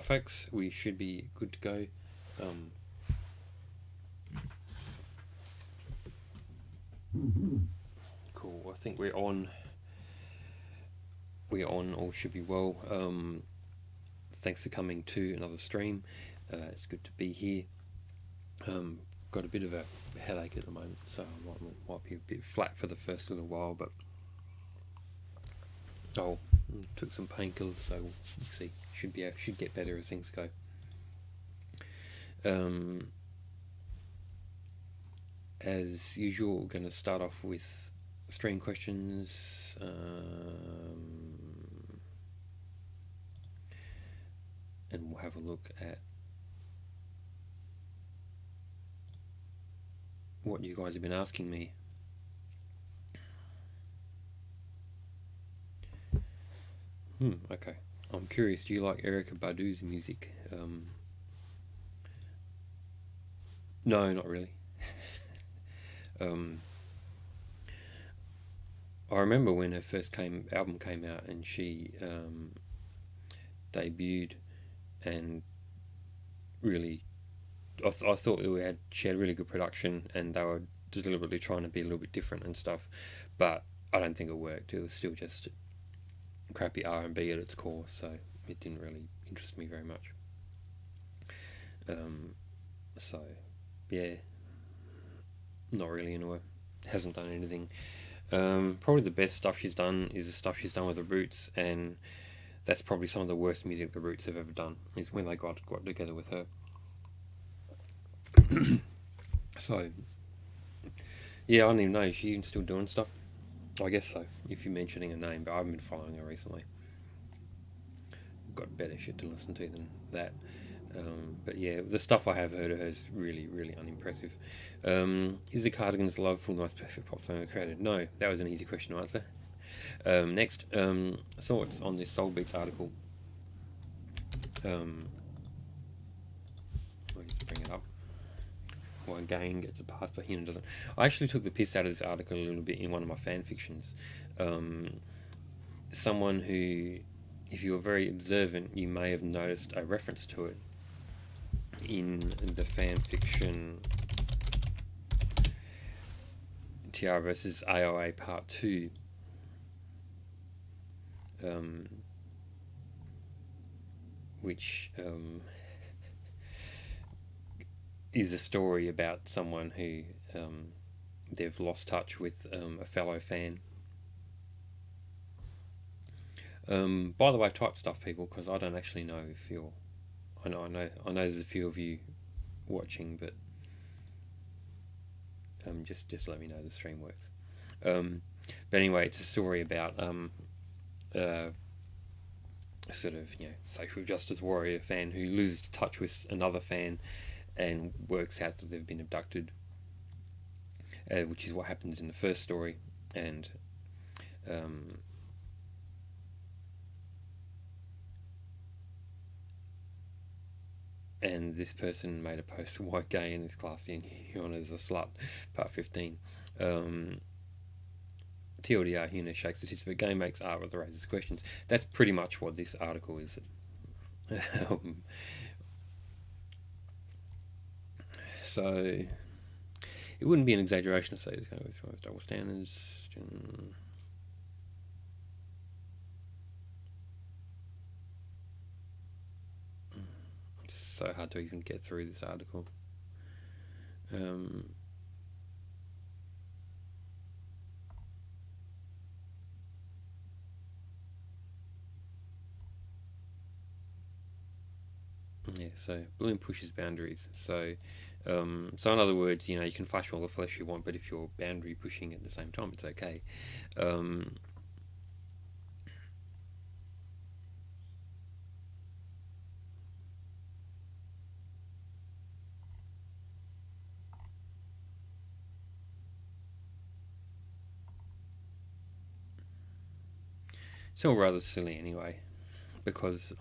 folks, we should be good to go. Cool. I think we're on. All should be well. Thanks for coming to another stream. It's good to be here. Got a bit of a headache at the moment, so I might be a bit flat for the first little while, but took some painkillers, so we'll see. Should get better as things go. As usual, we're going to start off with stream questions. And we'll have a look at what you guys have been asking me. Okay. I'm curious, do you like Erykah Badu's music? No, not really. I remember when her first album came out and she debuted, and really I thought that she had really good production, and they were deliberately trying to be a little bit different and stuff, but I don't think it worked. It was still just crappy R&B at its core, so it didn't really interest me very much. So yeah, not really into her. Hasn't done anything. Probably the best stuff she's done is the stuff she's done with the Roots, and that's probably some of the worst music the Roots have ever done, is when they got together with her. So yeah, I don't even know, is she even still doing stuff? I guess so, if you're mentioning her name, but I haven't been following her recently. Got better shit to listen to than that. But yeah, the stuff I have heard of her is really, really unimpressive. Is the Cardigans' love for the most perfect pop song ever created? No, that was an easy question to answer. Next, thoughts on this Soul Beats article. I'll just bring it up. Well, again, gets a pass, but Hina doesn't. I actually took the piss out of this article a little bit in one of my fan fictions. Someone who, if you were very observant, you may have noticed a reference to it in the fan fiction TR versus AOA Part 2. Which is a story about someone who they've lost touch with a fellow fan. By the way, type stuff, people, because I don't actually know if you're. I know there's a few of you watching, but just let me know the stream works. But anyway, it's a story about sort of, social justice warrior fan who loses touch with another fan and works out that they've been abducted, which is what happens in the first story, and this person made a post, why gay in this class and Hyuna is a slut, part 15. TLDR, Hyuna shakes the tits of a game, makes art that raises questions. That's pretty much what this article is. So it wouldn't be an exaggeration to say this kind of double standards. It's so hard to even get through this article. Yeah, so Bloom pushes boundaries. So in other words, you can flash all the flesh you want, but if you're boundary pushing at the same time, it's okay. It's all rather silly anyway, because,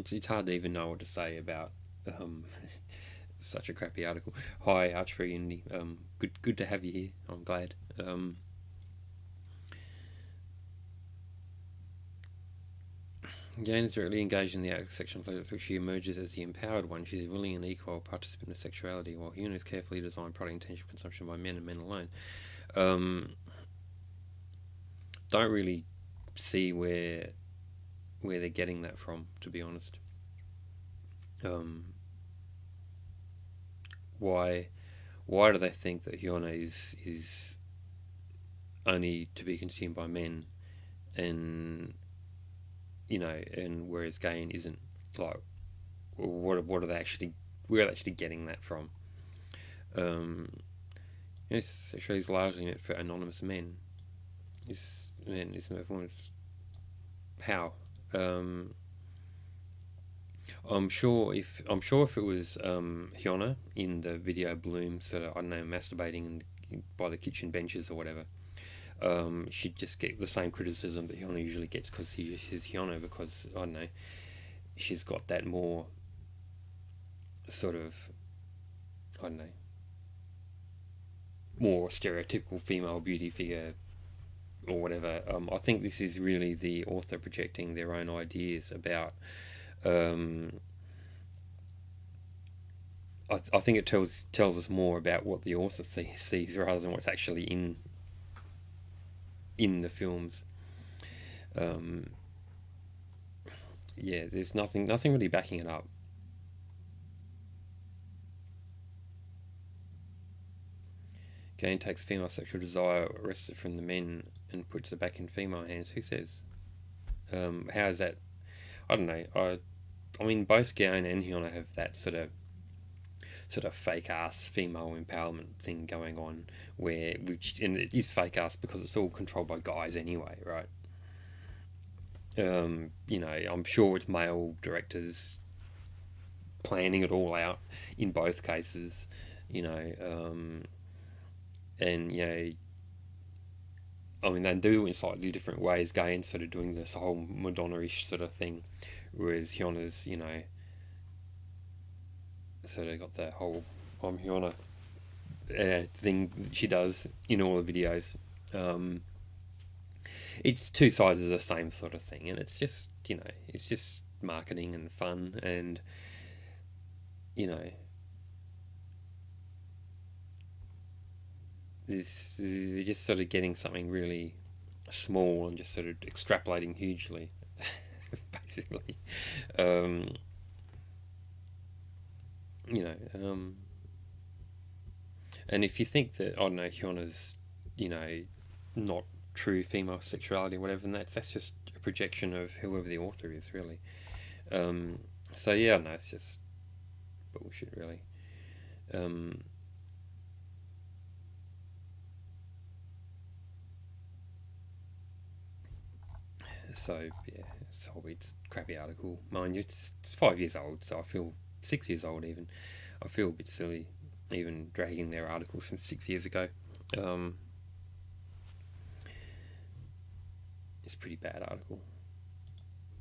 it's hard to even know what to say about Such a crappy article. Hi, Archfree Unity. Good to have you here. I'm glad. Jane is directly engaged in the act of sexual pleasure through she emerges as the empowered one. She's a willing and equal participant in sexuality, while Hyuna is carefully designed product intensive consumption by men and men alone. Don't really see where they're getting that from, to be honest. Why do they think that Hyuna is only to be consumed by men, and and whereas Gain isn't? Like, what are they actually? Where are they actually getting that from? Sexuality is largely meant for anonymous men. Is how? I'm sure if it was Hyuna in the video Bloom sort of, I don't know, masturbating by the kitchen benches or whatever, she'd just get the same criticism that Hyuna usually gets because she's Hyuna, because I don't know, she's got that more sort of, I don't know, more stereotypical female beauty figure or whatever. I think this is really the author projecting their own ideas about. I think it tells us more about what the author sees rather than what's actually in the films. There's nothing really backing it up. Gain takes female sexual desire, wrests it from the men, and puts it back in female hands. Who says? How is that? I don't know. I mean, both Gain and Hyuna have that sort of fake ass female empowerment thing going on, and it is fake ass because it's all controlled by guys anyway, right? I'm sure it's male directors planning it all out in both cases, and I mean, they do it in slightly different ways. Gain's sort of doing this whole Madonna-ish sort of thing, whereas Hyona's, sort of got that whole I'm Hyuna thing that she does in all the videos. It's two sides of the same sort of thing, and it's just, it's just marketing and fun, and, they're just sort of getting something really small and just sort of extrapolating hugely, basically. And if you think that, I don't know, Hyona's, not true female sexuality or whatever, then that's just a projection of whoever the author is, really. So yeah, no, it's just bullshit, really. So yeah, it's a crappy article. Mind you, it's 5 years old, so I feel 6 years old even. I feel a bit silly even dragging their articles from 6 years ago. It's a pretty bad article.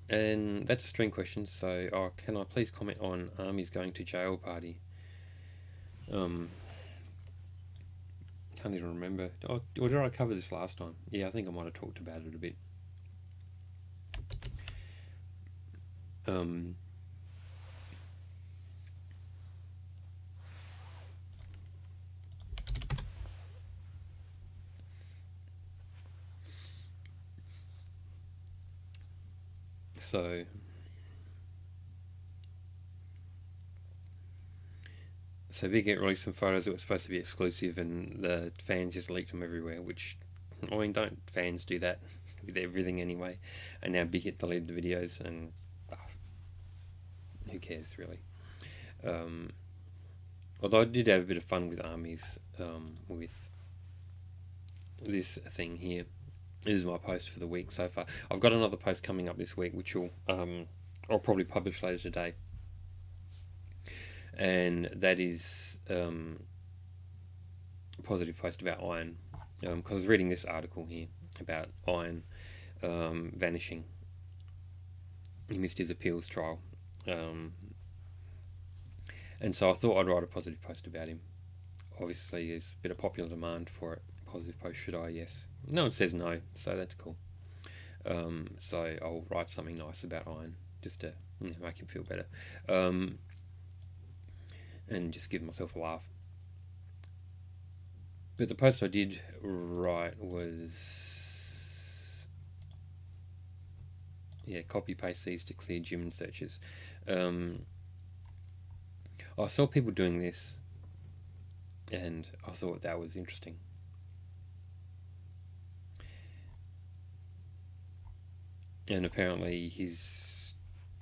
And that's a string question. So, can I please comment on Army's going to jail party? Can't even remember. Or did I cover this last time? Yeah, I think I might have talked about it a bit. So Big Hit released some photos that were supposed to be exclusive, and the fans just leaked them everywhere, which, I mean, don't fans do that with everything anyway? And now Big Hit deleted the videos, and who cares, really? Although I did have a bit of fun with Armies, with this thing here. This is my post for the week so far. I've got another post coming up this week, which I'll probably publish later today. And that is a positive post about iron. Because I was reading this article here about iron vanishing. He missed his appeals trial. And so I thought I'd write a positive post about him. Obviously, there's a bit of popular demand for it. Positive post, should I? Yes. No one says no, so that's cool. So I'll write something nice about Iron, just to make him feel better, and just give myself a laugh. But the post I did write was, copy paste these to clear Jimin searches. I saw people doing this, and I thought that was interesting. And apparently he's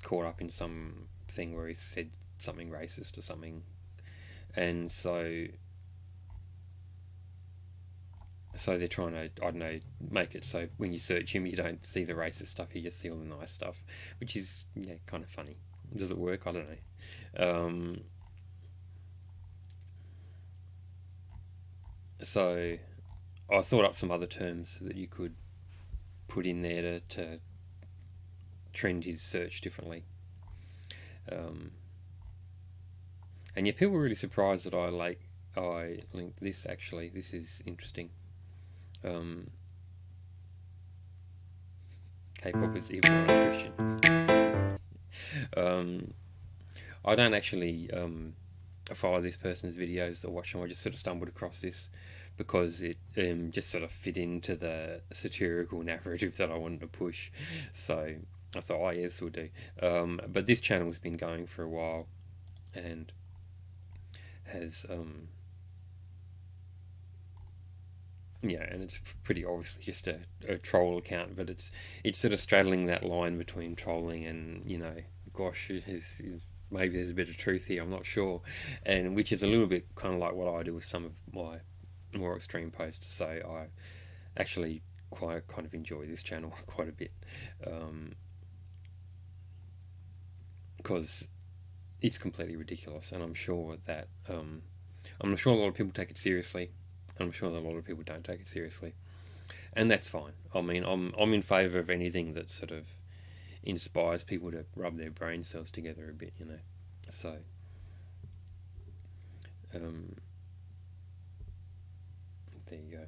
caught up in some thing where he said something racist or something, and so they're trying to, I don't know, make it so when you search him you don't see the racist stuff, you just see all the nice stuff, which is kind of funny. Does it work? I don't know. So I thought up some other terms that you could put in there to trend his search differently. And yeah, people were really surprised that I linked this. Actually, this is interesting. K-pop is evil and Christian. I don't actually follow this person's videos or watch them. I just sort of stumbled across this because it just sort of fit into the satirical narrative that I wanted to push. So I thought, yes, we'll do. But this channel has been going for a while and has and it's pretty obviously just a troll account, but it's sort of straddling that line between trolling and gosh, maybe there's a bit of truth here, I'm not sure, and which is a little bit kind of like what I do with some of my more extreme posts. So I actually kind of enjoy this channel quite a bit, because it's completely ridiculous, and I'm sure that a lot of people take it seriously. I'm sure that a lot of people don't take it seriously, and that's fine. I mean, I'm in favour of anything that sort of inspires people to rub their brain cells together a bit, So, there you go.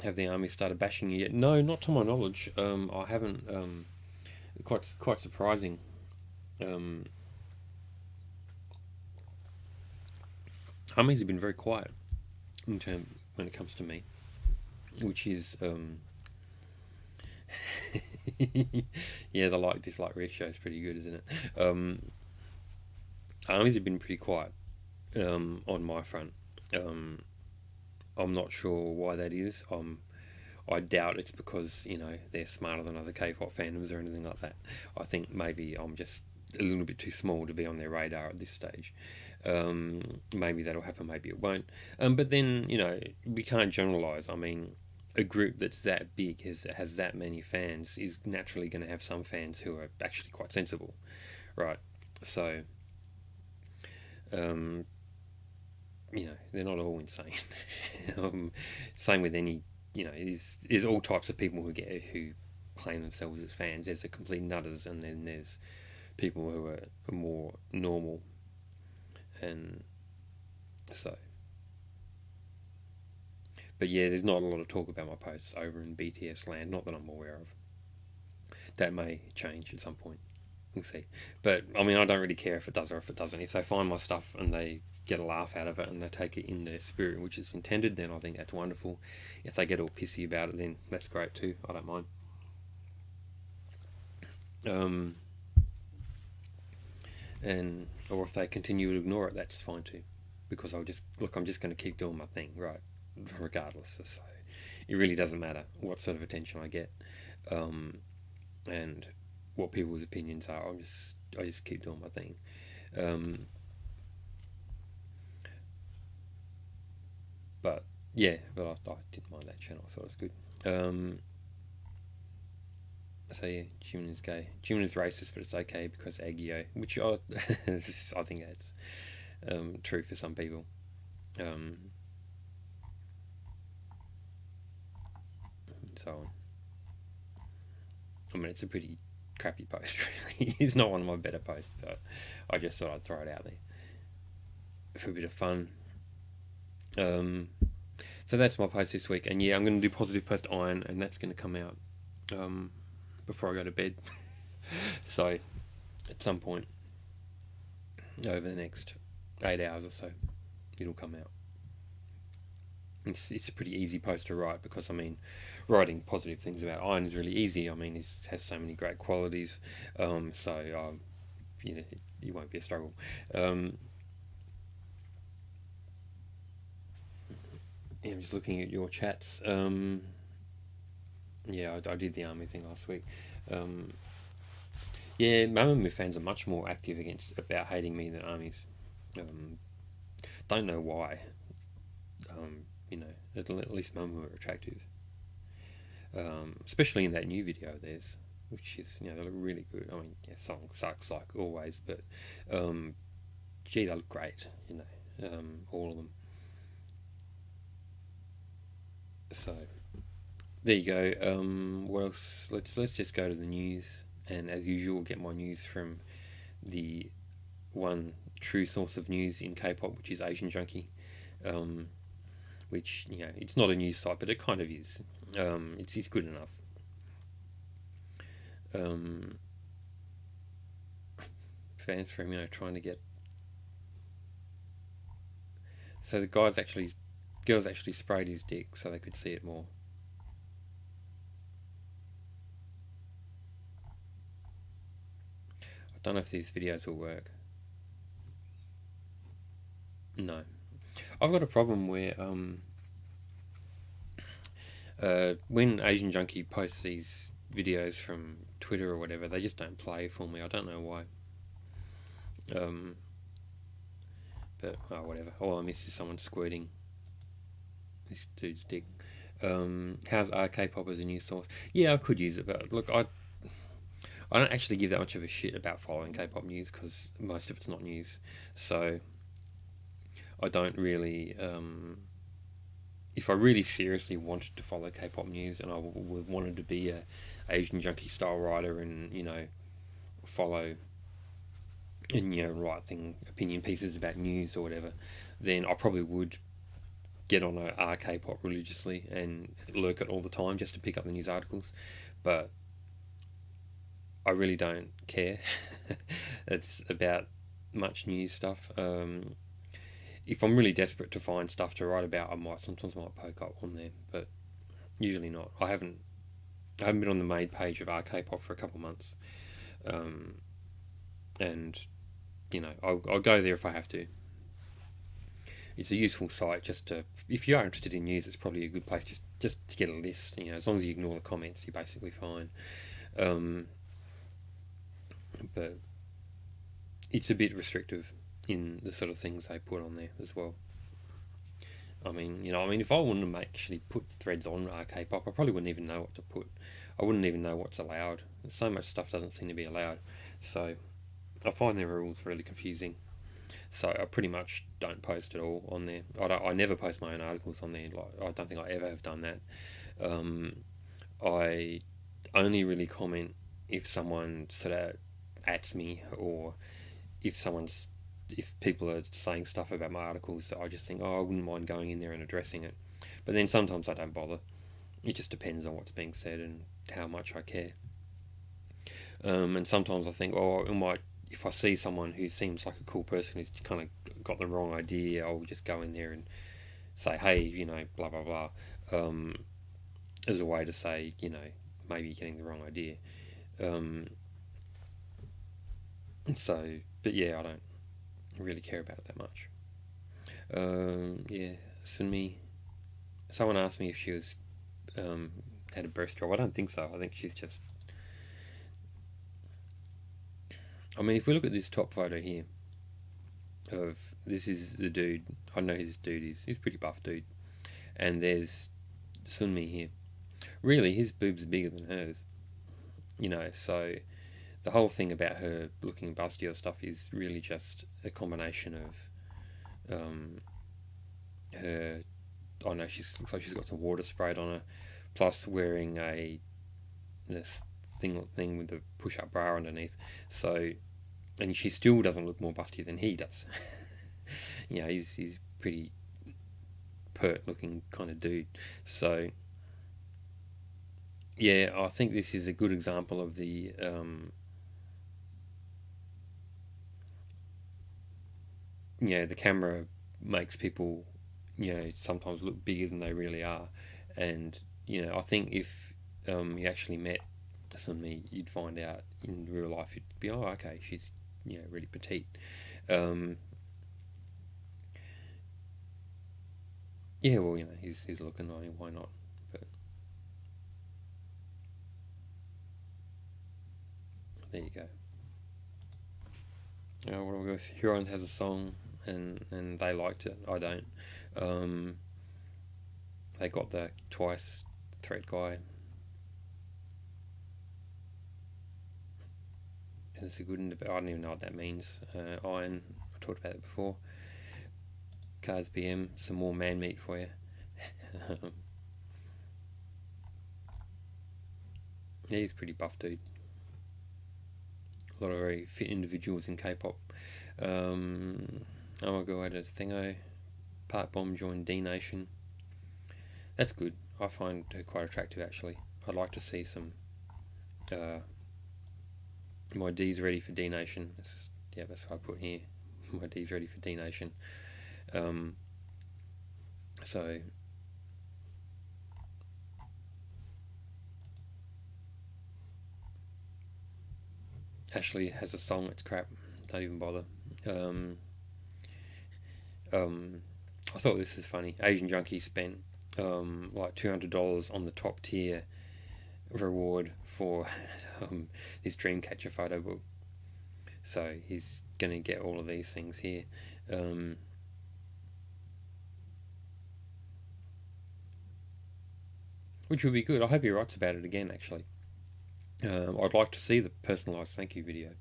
Have the army started bashing you yet? No, not to my knowledge. I haven't. Quite surprising. Armies have been very quiet when it comes to me, which is the like-dislike ratio is pretty good, isn't it? Armies have been pretty quiet on my front. I'm not sure why that is. I doubt it's because they're smarter than other K-pop fandoms or anything like that. I think maybe I'm just a little bit too small to be on their radar at this stage. Maybe that'll happen, maybe it won't. But then we can't generalise. I mean, a group that's that big has that many fans is naturally going to have some fans who are actually quite sensible, right? So, they're not all insane. Same with any, there's all types of people who claim themselves as fans. There's the complete nutters, and then there's people who are more normal, and so. But yeah, there's not a lot of talk about my posts over in BTS land, not that I'm aware of. That may change at some point. We'll see. But, I mean, I don't really care if it does or if it doesn't. If they find my stuff and they get a laugh out of it and they take it in their spirit, which is intended, then I think that's wonderful. If they get all pissy about it, then that's great too. I don't mind. Or if they continue to ignore it, that's fine too. Because I'm just going to keep doing my thing, right? Regardless. So it really doesn't matter what sort of attention I get, and what people's opinions are. I just keep doing my thing. But I didn't mind that channel. I thought it was good. So yeah, Jimin is gay. Jimin is racist, but it's okay because Agio, which I think that's true for some people. So on. I mean, it's a pretty crappy post, really. It's not one of my better posts, but I just thought I'd throw it out there. for a bit of fun. So that's my post this week, and yeah, I'm going to do positive post iron, and that's going to come out before I go to bed. So at some point over the next 8 hours or so, it'll come out. It's a pretty easy post to write, because I mean, writing positive things about iron is really easy. I mean, it has so many great qualities, so you know, it won't be a struggle. Yeah, I'm just looking at your chats. Yeah, I did the army thing last week. Yeah, Mamamoo fans are much more active about hating me than armies. Don't know why. You know, at least Mamamoo are attractive. Especially in that new video of theirs, which is, you know, they look really good. I mean, yeah, song sucks like always, but gee, they look great. You know, all of them. So there you go. What else? Let's just go to the news, and as usual, get my news from the one true source of news in K-pop, which is Asian Junkie. Which, you know, it's not a news site, but it kind of is. It's good enough. Fans from, you know, trying to get. So the girls actually sprayed his dick so they could see it more. I don't know if these videos will work. No. I've got a problem where when Asian Junkie posts these videos from Twitter or whatever, they just don't play for me. I don't know why. But whatever. All I miss is someone squirting this dude's dick. How's K-pop as a news source? Yeah, I could use it, but look, I don't actually give that much of a shit about following K-pop news, because most of it's not news. So I don't really. If I really seriously wanted to follow K-pop news, and I wanted to be a Asian Junkie style writer, and, you know, follow and, you know, write opinion pieces about news or whatever, then I probably would get on a K-pop religiously and lurk it all the time just to pick up the news articles. But I really don't care. It's about much news stuff. If I'm really desperate to find stuff to write about, I sometimes might poke up on there, but usually not. I haven't been on the main page of K-pop for a couple of months, and, you know, I'll go there if I have to. It's a useful site just to, if you are interested in news, it's probably a good place just to get a list. You know, as long as you ignore the comments, you're basically fine. But it's a bit restrictive in the sort of things they put on there as well. I mean, you know, if I wanted to actually put threads on K-pop, I probably wouldn't even know what to put. I wouldn't even know what's allowed. So much stuff doesn't seem to be allowed. So I find their rules really confusing. So I pretty much don't post at all on there. I never post my own articles on there. Like, I don't think I ever have done that. I only really comment if someone sort of ats me, or if people are saying stuff about my articles that I just think, I wouldn't mind going in there and addressing it. But then sometimes I don't bother. It just depends on what's being said and how much I care. And sometimes I think, if I see someone who seems like a cool person who's kind of got the wrong idea, I'll just go in there and say, hey, you know, blah, blah, blah, as a way to say, you know, maybe you're getting the wrong idea. But yeah, I don't really care about it that much. Yeah, Sunmi. Someone asked me if she was had a breast job. I don't think so. I think she's just. I mean, if we look at this top photo here, this is the dude. I know who this dude is. He's a pretty buff dude, and there's Sunmi here. Really, his boobs are bigger than hers. You know, so the whole thing about her looking busty or stuff is really just a combination of her. I know looks like she's got some water sprayed on her, plus wearing this thing with the push-up bra underneath. So, and she still doesn't look more busty than he does. you know, he's pretty pert looking kind of dude. So yeah, I think this is a good example of the you know, the camera makes people, you know, sometimes look bigger than they really are. And you know, I think if you actually met somebody, you'd find out in real life, you'd be, oh, okay, she's, you know, really petite. um, yeah, well, you know, he's looking, I mean, why not? But there you go. What do we go? Huron has a song, and they liked it. I don't. Um, they got the twice threat guy. It's a good. I don't even know what that means. Iron. I talked about it before. Cars BM. Some more man meat for you. Yeah, he's a pretty buff dude. A lot of very fit individuals in K-pop. Oh my god, a Thingo. Park Bomb joined D Nation. That's good. I find her quite attractive, actually. I'd like to see some. My D's ready for D Nation. Yeah, that's what I put here. My D's ready for D Nation. So Ashley has a song. It's crap. Don't even bother. I thought this was funny. Asian Junkie spent like $200 on the top tier reward for his Dreamcatcher photo book. So he's going to get all of these things here. Which would be good. I hope he writes about it again, actually. I'd like to see the personalised thank you video.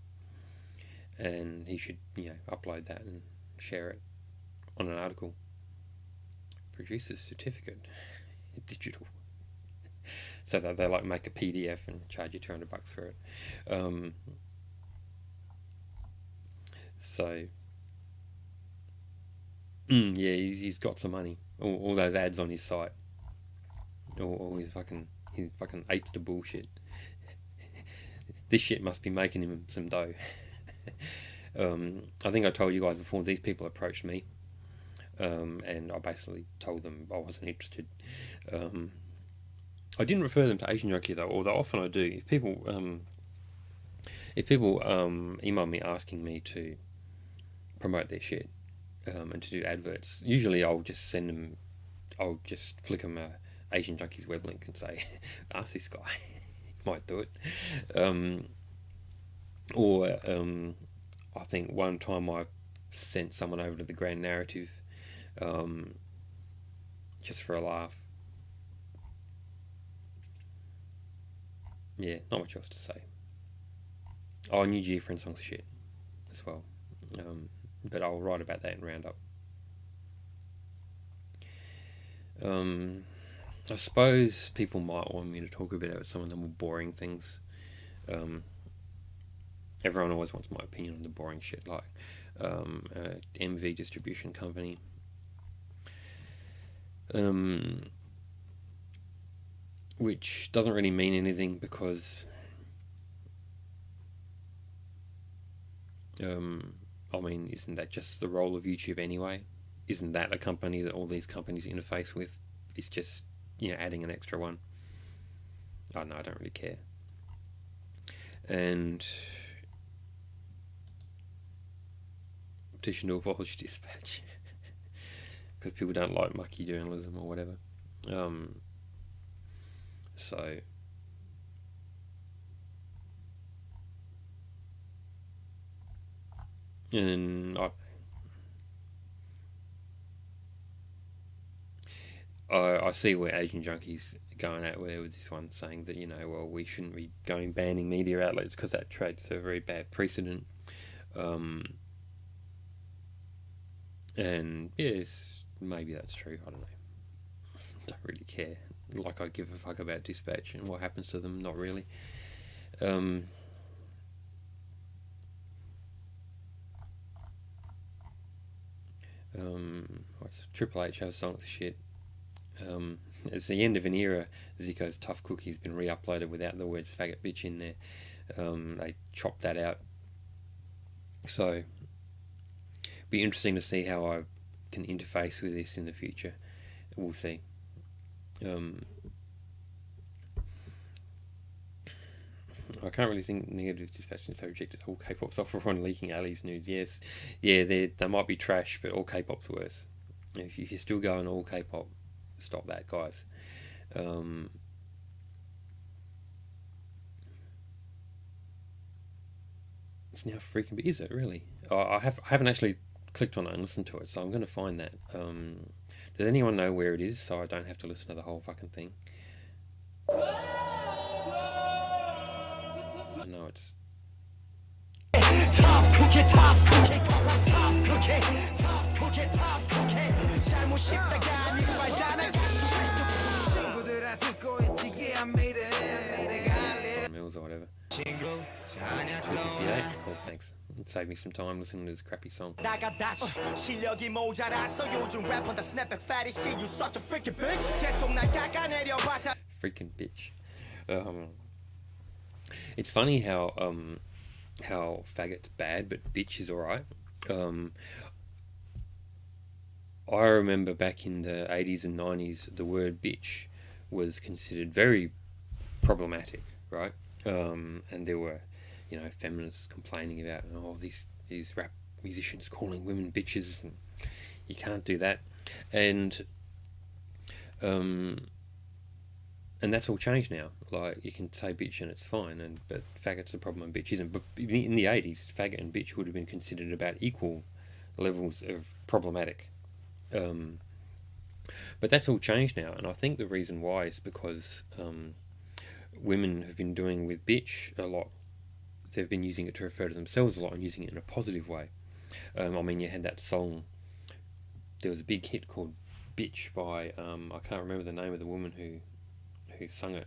And he should, you know, upload that and share it on an article. Producer's certificate. Digital. So that they like make a PDF and charge you $200 for it. So yeah, he's got some money. All those ads on his site. All his fucking apes to bullshit. This shit must be making him some dough. I think I told you guys before, these people approached me, and I basically told them I wasn't interested. I didn't refer them to Asian Junkie though, although often I do. If people email me asking me to promote their shit and to do adverts, usually I'll just flick them a Asian Junkie's web link and say, ask this guy. He might do it. I think one time I sent someone over to the Grand Narrative just for a laugh. Yeah, not much else to say. Oh, New G-Friend song's shit as well. But I'll write about that in Roundup. I suppose people might want me to talk a bit about some of the more boring things. Everyone always wants my opinion on the boring shit, like MV distribution company. Which doesn't really mean anything because I mean, isn't that just the role of YouTube anyway? Isn't that a company that all these companies interface with? It's just, you know, adding an extra one. Oh no, I don't really care. And petition to abolish dispatch because people don't like mucky journalism or whatever. So and I see where Asian Junkies going at with this one, saying that, you know, well, we shouldn't be banning media outlets because that creates a very bad precedent. And yes, maybe that's true. I don't know. Don't really care. Like I give a fuck about Dispatch and what happens to them. Not really. What's Triple H has a song with shit. It's the end of an era. Zico's Tough Cookie's been re-uploaded without the words faggot bitch in there. They chopped that out. So, be interesting to see how I can interface with this in the future. We'll see. I can't really think negative dispatch so rejected all K-pop software on leaking Ali's nudes. Yes, yeah, they might be trash, but all K-pop's worse. If you're still going all K-pop, stop that, guys. It's now freaking. Is it really? I haven't actually clicked on it and listened to it, so I'm going to find that. Does anyone know where it is, so I don't have to listen to the whole fucking thing? No, it's. Mills or whatever. 258. Cool, thanks. It saved me some time listening to this crappy song. Freaking bitch. It's funny how faggot's bad, but bitch is alright. I remember back in the 80s and 90s, the word bitch was considered very problematic, right? And there were, feminists complaining about, these rap musicians calling women bitches, and you can't do that. And that's all changed now. Like, you can say bitch and it's fine, but faggot's a problem and bitch isn't. But in the 80s, faggot and bitch would have been considered about equal levels of problematic. But that's all changed now, and I think the reason why is because women have been doing with bitch a lot. They've been using it to refer to themselves a lot and using it in a positive way. You had that song. There was a big hit called "Bitch" by I can't remember the name of the woman who sung it.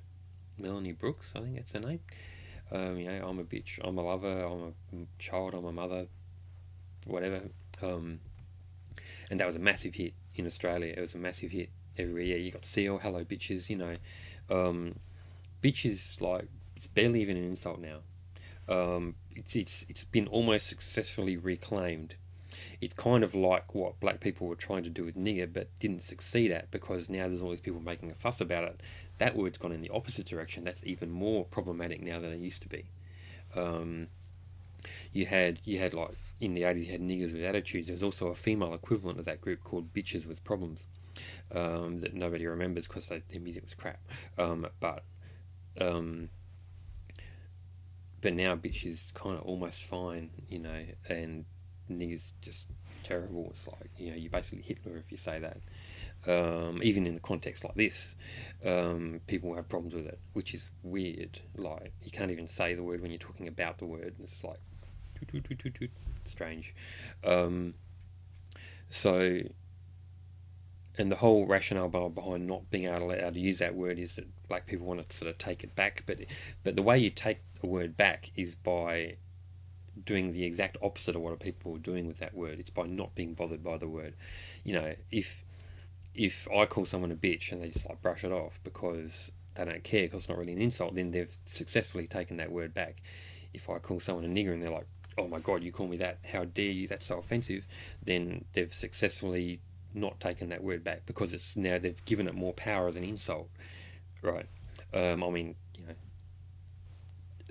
Melanie Brooks, I think that's her name. I'm a bitch, I'm a lover, I'm a child, I'm a mother, whatever. And that was a massive hit in Australia. It was a massive hit everywhere. Yeah, you got Seal, hello bitches, Bitch is like, it's barely even an insult now. It's been almost successfully reclaimed. It's kind of like what black people were trying to do with nigger, but didn't succeed at, because now there's all these people making a fuss about it. That word's gone in the opposite direction. That's even more problematic now than it used to be. You had like in the 80s, you had niggers with attitudes. There was also a female equivalent of that group called bitches with problems, that nobody remembers because their music was crap. But now bitch is kind of almost fine, and niggers just terrible. It's like, you're basically Hitler if you say that. Even in a context like this, people have problems with it, which is weird. Like, you can't even say the word when you're talking about the word. It's like strange. So, and the whole rationale behind not being allowed to use that word is that black people want to sort of take it back, but the way you take a word back is by doing the exact opposite of what people are doing with that word. It's by not being bothered by the word. If I call someone a bitch and they just like brush it off because they don't care, because it's not really an insult, then they've successfully taken that word back. If I call someone a nigger and they're like, oh my god, you call me that, how dare you, that's so offensive, then they've successfully not taken that word back, because it's now they've given it more power as an insult, right?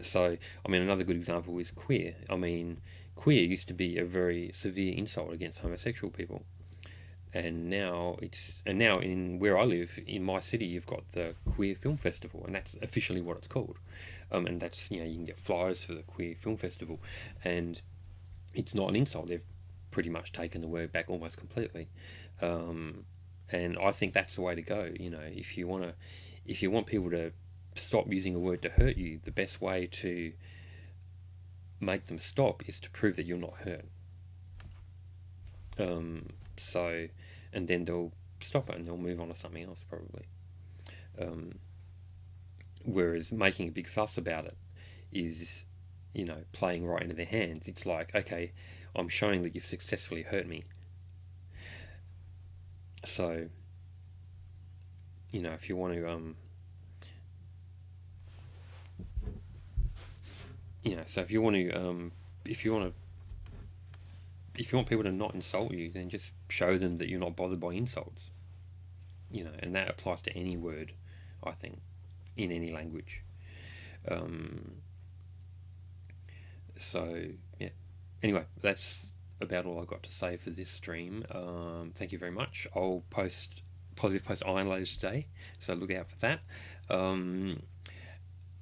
So another good example is queer. Queer used to be a very severe insult against homosexual people, and now in where I live, in my city, you've got the Queer Film Festival, and that's officially what it's called. And that's, you can get flyers for the Queer Film Festival, and it's not an insult. They've pretty much taken the word back almost completely, and I think that's the way to go. If you want people to stop using a word to hurt you, the best way to make them stop is to prove that you're not hurt. And then they'll stop it and they'll move on to something else probably. Whereas making a big fuss about it is, playing right into their hands. It's like, okay, I'm showing that you've successfully hurt me. So, you know, if you want to, you know, so if you want to, if you want people to not insult you, then just show them that you're not bothered by insults. You know, and that applies to any word, I think, in any language. So yeah. Anyway, that's about all I've got to say for this stream. Thank you very much. I'll post positive post iron later today, so look out for that. And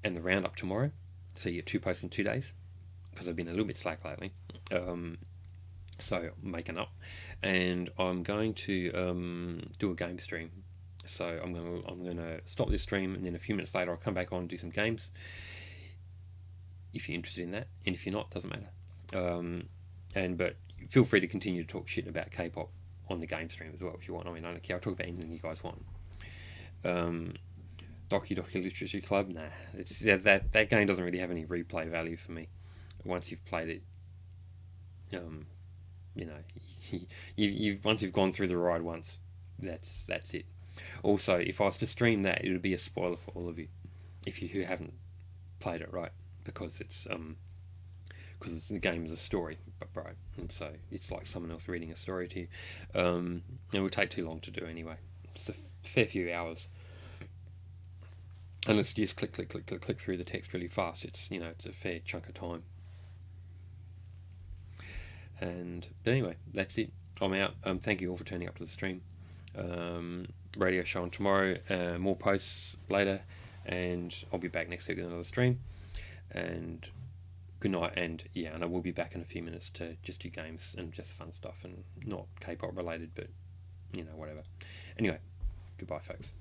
the roundup tomorrow. So you get 2 posts in 2 days, because I've been a little bit slack lately. So I'm making up, and I'm going to do a game stream. So I'm gonna stop this stream, and then a few minutes later I'll come back on and do some games. If you're interested in that, and if you're not, doesn't matter. But feel free to continue to talk shit about K-pop on the game stream as well if you want. I mean, I don't care. I'll talk about anything you guys want. Doki Doki Literature Club, nah. It's that game doesn't really have any replay value for me. Once you've played it, you know, you've once you've gone through the ride once, that's it. Also, if I was to stream that, it would be a spoiler for all of you, if you who haven't played it, right? Because the game is a story, right? And so it's like someone else reading a story to you. It would take too long to do anyway. It's a fair few hours. Unless you just click through the text really fast, it's a fair chunk of time. But anyway, that's it. I'm out. Thank you all for turning up to the stream. Radio show on tomorrow. More posts later, and I'll be back next week with another stream. And good night. And I will be back in a few minutes to just do games and just fun stuff and not K-pop related, but whatever. Anyway, goodbye, folks.